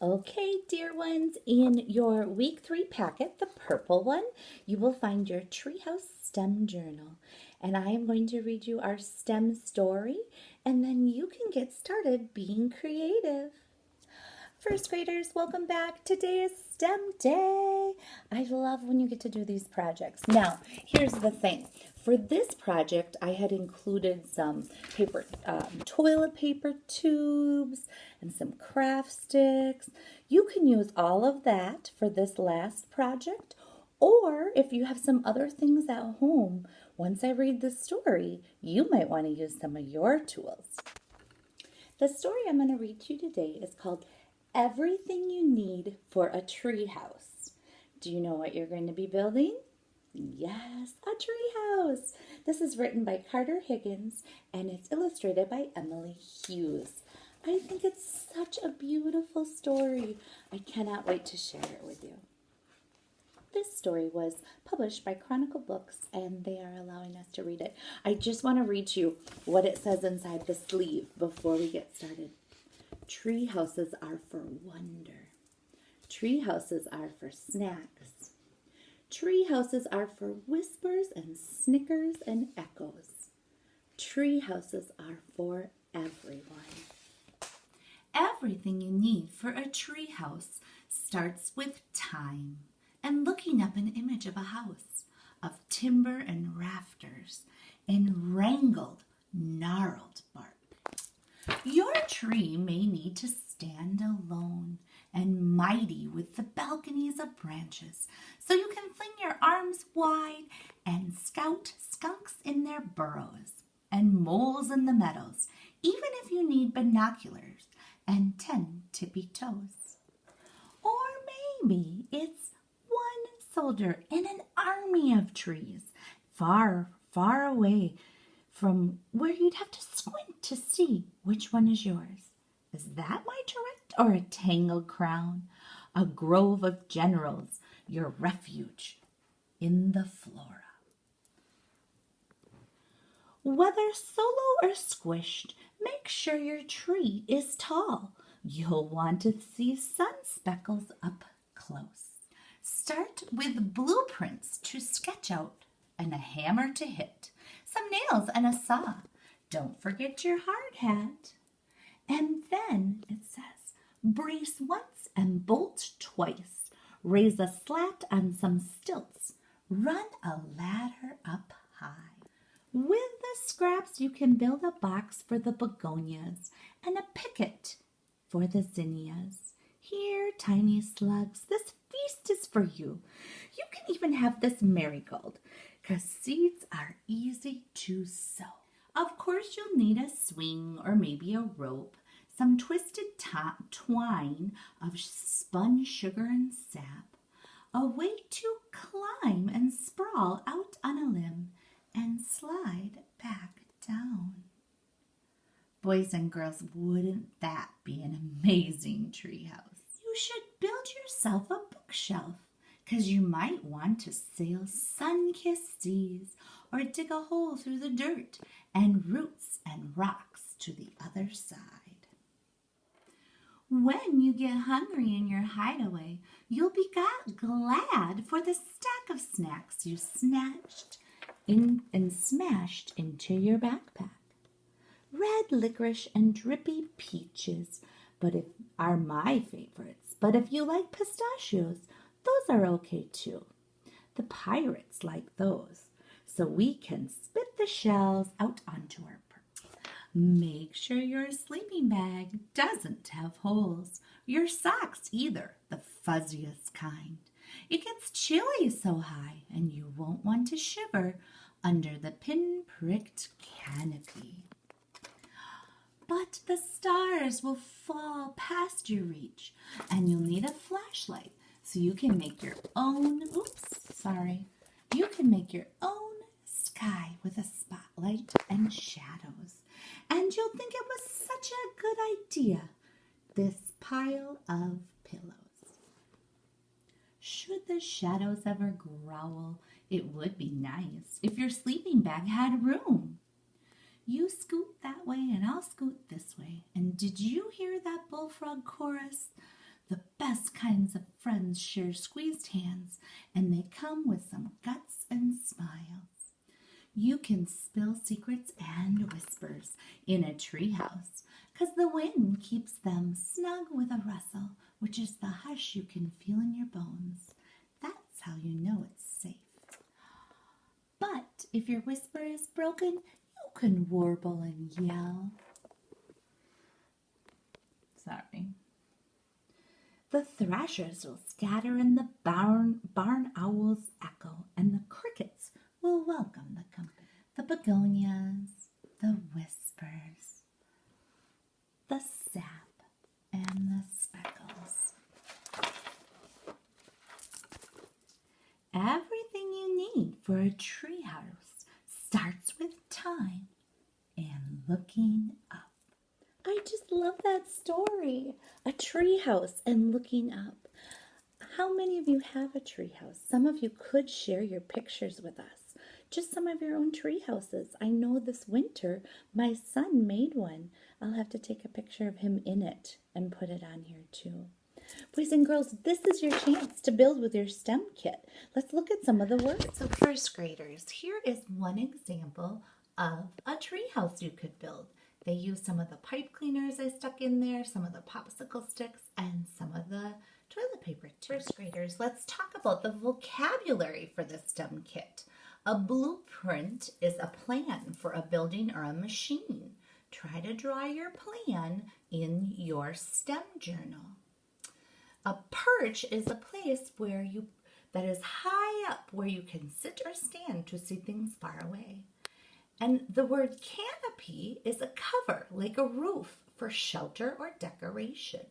Okay, dear ones, in your week 3 packet, the purple one, you will find your Treehouse STEM journal. And I am going to read you our STEM story, and then you can get started being creative. First graders, welcome back. Today is STEM day. I love when you get to do these projects. Now, here's the thing. For this project, I had included some paper, toilet paper tubes and some craft sticks. You can use all of that for this last project, or if you have some other things at home, once I read the story, you might want to use some of your tools. The story I'm going to read to you today is called Everything You Need for a Tree House. Do you know what you're going to be building? Yes, a tree house. This is written by Carter Higgins and it's illustrated by Emily Hughes. I think it's such a beautiful story. I cannot wait to share it with you. This story was published by Chronicle Books and they are allowing us to read it. I just want to read you what it says inside the sleeve before we get started. Tree houses are for wonder. Tree houses are for snacks. Tree houses are for whispers and snickers and echoes. Tree houses are for everyone. Everything you need for a tree house starts with time and looking up an image of a house of timber and rafters and wrangled, gnarled bark. Your tree may need to stand alone and mighty with the balconies of branches, so you can fling your arms wide and scout skunks in their burrows and moles in the meadows, even if you need binoculars and 10 tippy toes. Or maybe it's one soldier in an army of trees, far, far away from where you'd have to squint to see which one is yours. Is that my direct or a tangled crown? A grove of generals, your refuge in the flora. Whether solo or squished, make sure your tree is tall. You'll want to see sun speckles up close. Start with blueprints to sketch out and a hammer to hit. Some nails and a saw. Don't forget your hard hat. And then it says, brace once and bolt twice. Raise a slat on some stilts. Run a ladder up high. With the scraps you can build a box for the begonias and a picket for the zinnias. Here, tiny slugs, this feast is for you. You can even have this marigold, 'cause seeds are easy to sow. Of course, you'll need a swing or maybe a rope, some twisted twine of spun sugar and sap, a way to climb and sprawl out on a limb and slide back down. Boys and girls, wouldn't that be an amazing treehouse? You should build yourself a bookshelf, 'cause you might want to sail sun-kissed seas or dig a hole through the dirt and roots and rocks to the other side. When you get hungry in your hideaway, you'll be glad for the stack of snacks you snatched in and smashed into your backpack. Red licorice and drippy peaches are my favorites, but if you like pistachios, those are okay too. The pirates like those, so we can spit the shells out onto our perch. Make sure your sleeping bag doesn't have holes. Your socks either, the fuzziest kind. It gets chilly so high, and you won't want to shiver under the pin-pricked canopy. But the stars will fall past your reach, and you'll need a flashlight so you can make your own, you can make your own sky with a spotlight and shadows. And you'll think it was such a good idea, this pile of pillows. Should the shadows ever growl, it would be nice if your sleeping bag had room. You scoot that way and I'll scoot this way. And did you hear that bullfrog chorus? The best kinds of friends share squeezed hands, and they come with some guts and smiles. You can spill secrets and whispers in a treehouse, 'cause the wind keeps them snug with a rustle, which is the hush you can feel in your bones. That's how you know it's safe. But if your whisper is broken, you can warble and yell. Sorry. The thrashers will scatter in the barn owl's echo, and the crickets will welcome the company. The begonias, the whispers, the sap, and the speckles. Everything you need for a treehouse starts with time and looking up. I just love that story. A treehouse and looking up. How many of you have a treehouse? Some of you could share your pictures with us. Just some of your own tree houses. I know this winter my son made one. I'll have to take a picture of him in it and put it on here too. Boys and girls, this is your chance to build with your STEM kit. Let's look at some of the words. So first graders, here is one example of a tree house you could build. They used some of the pipe cleaners I stuck in there, some of the popsicle sticks, and some of the toilet paper too. First graders, let's talk about the vocabulary for the STEM kit. A blueprint is a plan for a building or a machine. Try to draw your plan in your STEM journal. A perch is a place that is high up where you can sit or stand to see things far away. And the word canopy is a cover, like a roof, for shelter or decoration.